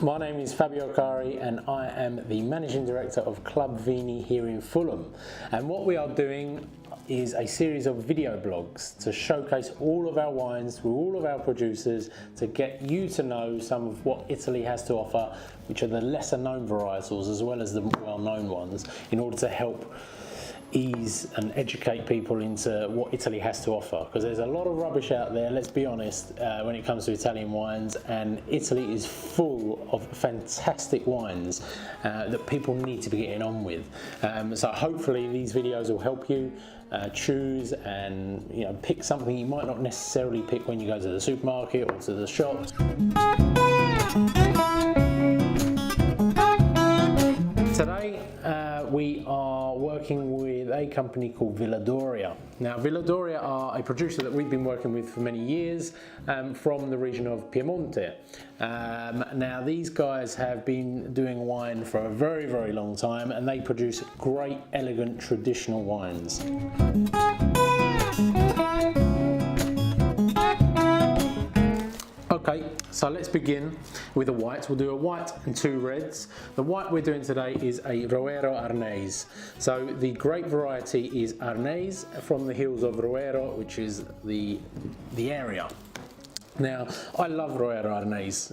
My name is Fabio Arcari and I am the Managing Director of Club Vini here in Fulham. And what we are doing is a series of video blogs to showcase all of our wines through all of our producers to get you to know some of what Italy has to offer, which are the lesser known varietals as well as the well known ones, in order to help ease and educate people into what Italy has to offer, because there's a lot of rubbish out there, let's be honest, when it comes to Italian wines, and Italy is full of fantastic wines that people need to be getting on with. So hopefully these videos will help you choose and pick something you might not necessarily pick when you go to the supermarket or to the shops. Today we are working with a company called Villadoria. Now Villadoria are a producer that we've been working with for many years from the region of Piemonte. Now these guys have been doing wine for a very, very long time, and they produce great, elegant, traditional wines. Okay, so let's begin with the whites. We'll do a white and two reds. The white we're doing today is a Roero Arnese. So the grape variety is Arnese from the hills of Roero, which is the area. Now, I love Roero Arnese.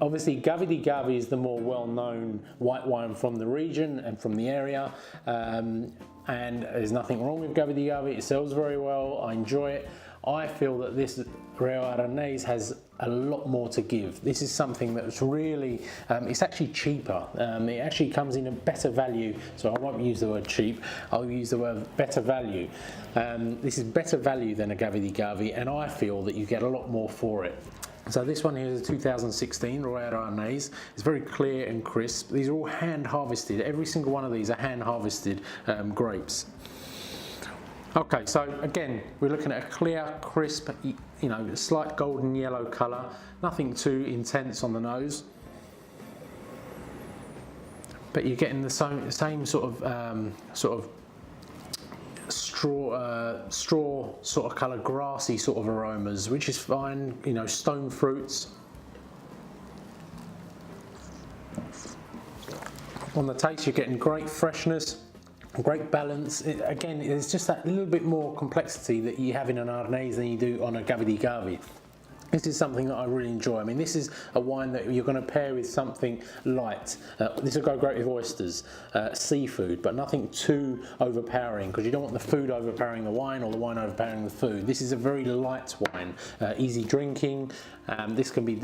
Obviously, Gavi di Gavi is the more well-known white wine from the region and from the area. And there's nothing wrong with Gavi di Gavi. It sells very well. I enjoy it. I feel that this Roero Arnese has a lot more to give. This is something that's really, it's actually cheaper. It actually comes in a better value, so I won't use the word cheap, I'll use the word better value. This is better value than a Gavi di Gavi, and I feel that you get a lot more for it. So this one here is a 2016 Roero Arnese. It's very clear and crisp. These are all hand harvested. Every single one of these are hand harvested grapes. Okay, so again, we're looking at a clear, crisp, slight golden yellow colour, nothing too intense on the nose, but you're getting the same sort of straw sort of colour, grassy sort of aromas, which is fine. Stone fruits. On the taste, you're getting great freshness. Great balance. Again, there's just that little bit more complexity that you have in an Arnese than you do on a Gavi di Gavi. This is something that I really enjoy. I mean, this is a wine that you're going to pair with something light. This will go great with oysters, seafood, but nothing too overpowering, because you don't want the food overpowering the wine or the wine overpowering the food. This is a very light wine, easy drinking. This can be,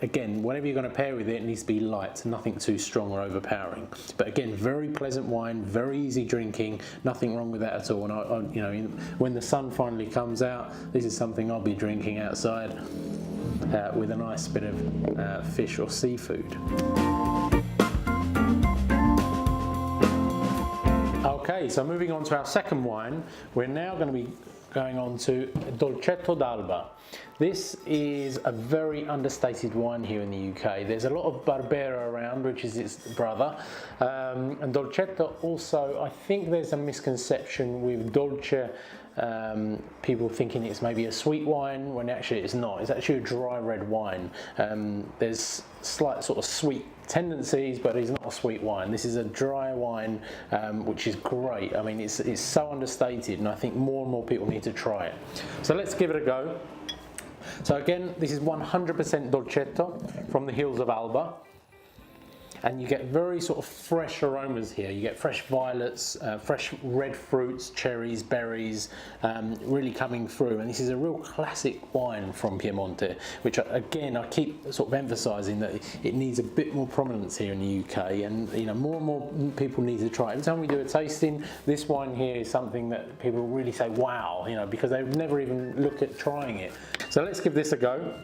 again, whatever you're going to pair with it, it needs to be light, nothing too strong or overpowering. But again, very pleasant wine, very easy drinking, nothing wrong with that at all. And when the sun finally comes out, this is something I'll be drinking outside with a nice bit of fish or seafood. Okay, so moving on to our second wine, we're now going to be going on to Dolcetto d'Alba. This is a very understated wine here in the UK. There's a lot of Barbera around, which is its brother, and Dolcetto also, I think there's a misconception with Dolce, people thinking it's maybe a sweet wine when actually it's not. It's actually a dry red wine. There's slight sort of sweet tendencies, but it's not a sweet wine. This is a dry wine, which is great. I mean, it's so understated, and I think more and more people need to try it. So let's give it a go. So again, this is 100% Dolcetto from the hills of Alba. And you get very sort of fresh aromas here. You get fresh violets, fresh red fruits, cherries, berries, really coming through. And this is a real classic wine from Piemonte, which again, I keep sort of emphasising that it needs a bit more prominence here in the UK, and more and more people need to try it. Every time we do a tasting, this wine here is something that people really say, wow, because they've never even looked at trying it. So let's give this a go.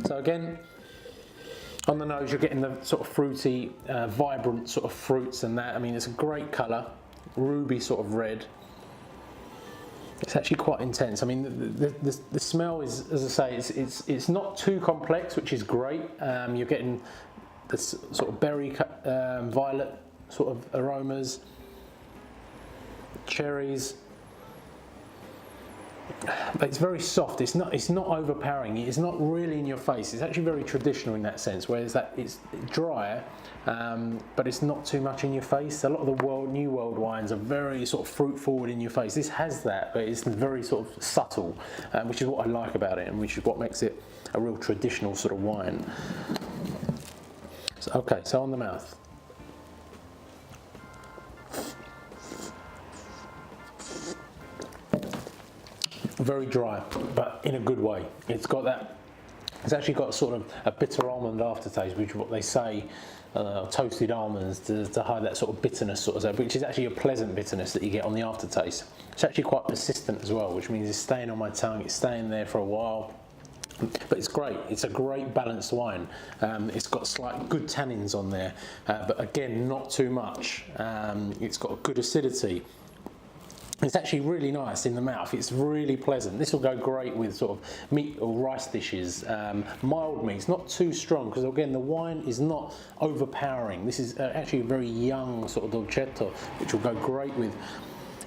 So again, on the nose, you're getting the sort of fruity, vibrant sort of fruits and that. I mean, it's a great colour, ruby sort of red. It's actually quite intense. I mean, the smell is, as I say, it's not too complex, which is great. You're getting this sort of berry, violet sort of aromas, cherries. but it's very soft. It's not overpowering. It's not really in your face. It's actually very traditional in that sense. Whereas it's dry, but it's not too much in your face. A lot of the new world wines are very sort of fruit forward in your face. This has that, but it's very sort of subtle, which is what I like about it, and which is what makes it a real traditional sort of wine. So, okay, so on the mouth. Very dry, but in a good way. It's actually got sort of a bitter almond aftertaste, which is what they say, toasted almonds to hide that sort of bitterness, sort of, which is actually a pleasant bitterness that you get on the aftertaste. It's actually quite persistent as well, which means it's staying on my tongue, it's staying there for a while. But it's great. It's a great balanced wine. It's got slight good tannins on there, but again, not too much. It's got a good acidity. It's actually really nice in the mouth. It's really pleasant. This will go great with sort of meat or rice dishes, mild meats, not too strong, because again, the wine is not overpowering. This is actually a very young sort of dolcetto, which will go great with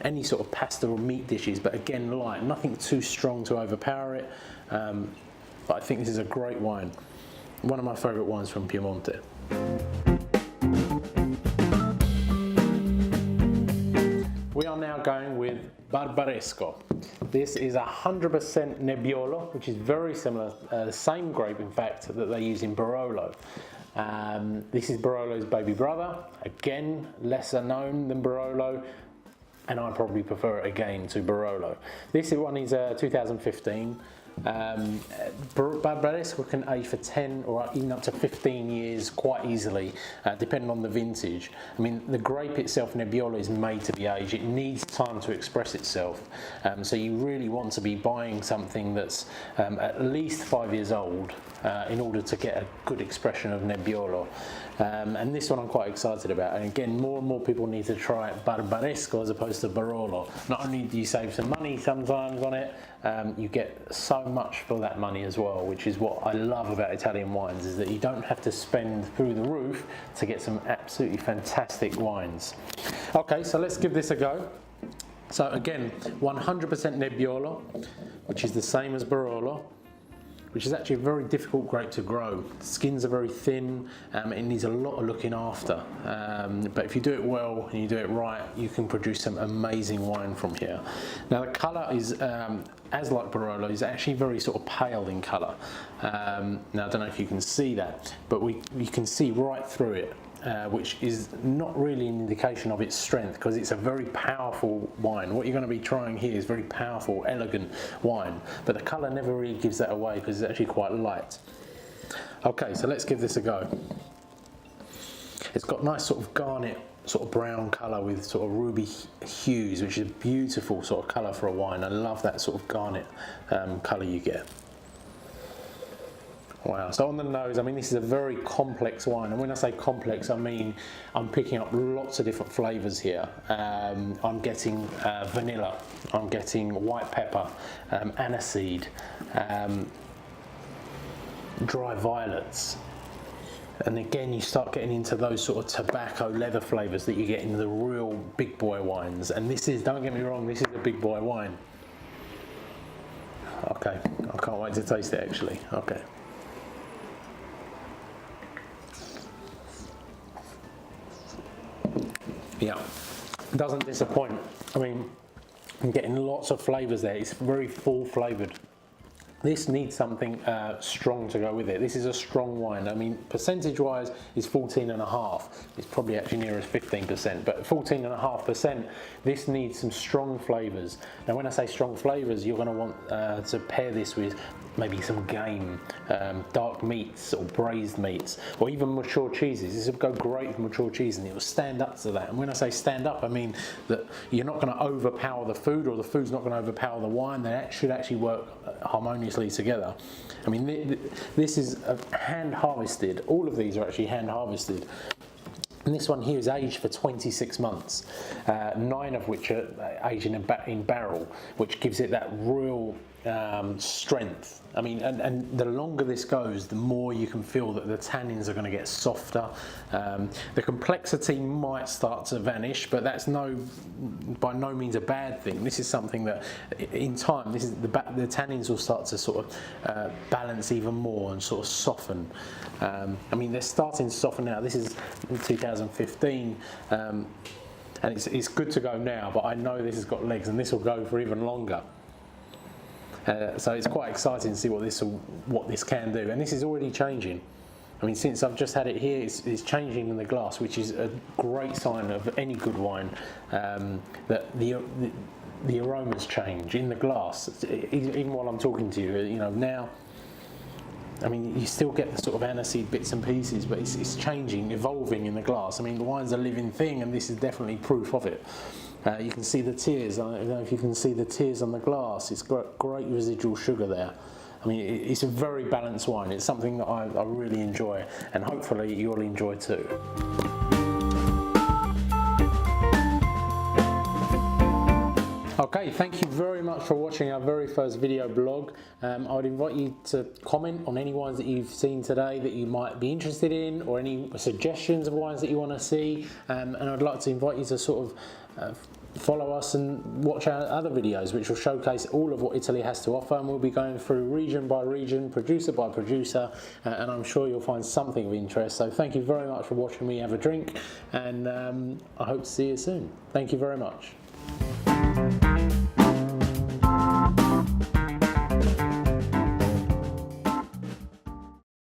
any sort of pasta or meat dishes, but again, light, nothing too strong to overpower it. But I think this is a great wine. One of my favourite wines from Piemonte. We are now going with Barbaresco. This is 100% Nebbiolo, which is very similar, the same grape in fact that they use in Barolo. This is Barolo's baby brother, again lesser known than Barolo, and I probably prefer it again to Barolo. This one is 2015. Barbaresco can age for 10 or even up to 15 years quite easily, depending on the vintage. I mean, the grape itself, Nebbiolo, is made to be aged. It needs time to express itself. So you really want to be buying something that's at least 5 years old in order to get a good expression of Nebbiolo. And this one I'm quite excited about. And again, more and more people need to try Barbaresco as opposed to Barolo. Not only do you save some money sometimes on it, you get so much for that money as well, which is what I love about Italian wines, is that you don't have to spend through the roof to get some absolutely fantastic wines. Okay, so let's give this a go. So again, 100% Nebbiolo, which is the same as Barolo, which is actually a very difficult grape to grow. The skins are very thin, it needs a lot of looking after. But if you do it well and you do it right, you can produce some amazing wine from here. Now the colour is, as like Barolo, is actually very sort of pale in colour. Now I don't know if you can see that, but you can see right through it. Which is not really an indication of its strength, because it's a very powerful wine. What you're going to be trying here is very powerful, elegant wine, but the colour never really gives that away because it's actually quite light. Okay, so let's give this a go. It's got nice sort of garnet, sort of brown colour with sort of ruby hues, which is a beautiful sort of colour for a wine. I love that sort of garnet colour you get. Wow, so on the nose, I mean, this is a very complex wine, and when I say complex, I mean I'm picking up lots of different flavours here. I'm getting vanilla, I'm getting white pepper, aniseed, dry violets, and again you start getting into those sort of tobacco leather flavours that you get in the real big boy wines, and this is, don't get me wrong, this is a big boy wine. Okay, I can't wait to taste it actually. Okay. Yeah, doesn't disappoint. I mean, I'm getting lots of flavours there. It's very full flavoured. This needs something strong to go with it. This is a strong wine. I mean, percentage-wise, it's 14.5. It's probably actually nearer 15%, but 14.5%. This needs some strong flavours. Now, when I say strong flavours, you're going to want to pair this with maybe some game, dark meats or braised meats, or even mature cheeses. This will go great with mature cheese, and it will stand up to that. And when I say stand up, I mean that you're not going to overpower the food, or the food's not going to overpower the wine. They should actually work harmoniously together. I mean, this is hand harvested. All of these are actually hand harvested. And this one here is aged for 26 months, 9 of which are aged in barrel, which gives it that real strength. I mean, and the longer this goes, the more you can feel that the tannins are going to get softer. The complexity might start to vanish, but that's by no means a bad thing. This is something that, in time, the tannins will start to sort of balance even more and sort of soften. I mean, they're starting to soften now. This is 2015. And it's good to go now, but I know this has got legs, and this will go for even longer. So it's quite exciting to see what this can do, and this is already changing. I mean, since I've just had it here, it's changing in the glass, which is a great sign of any good wine, that the aromas change in the glass. Even while I'm talking to you, you know, now, I mean, you still get the sort of aniseed bits and pieces, but it's changing, evolving in the glass. I mean, the wine's a living thing, and this is definitely proof of it. You can see the tears. I don't know if you can see the tears on the glass. It's got great residual sugar there. I mean, it's a very balanced wine. It's something that I really enjoy, and hopefully you'll enjoy too. Okay, thank you very much for watching our very first video blog. I would invite you to comment on any wines that you've seen today that you might be interested in, or any suggestions of wines that you want to see. And I'd like to invite you to sort of follow us and watch our other videos, which will showcase all of what Italy has to offer, and we'll be going through region by region, producer by producer, and I'm sure you'll find something of interest. So thank you very much for watching me have a drink, and I hope to see you soon. Thank you very much.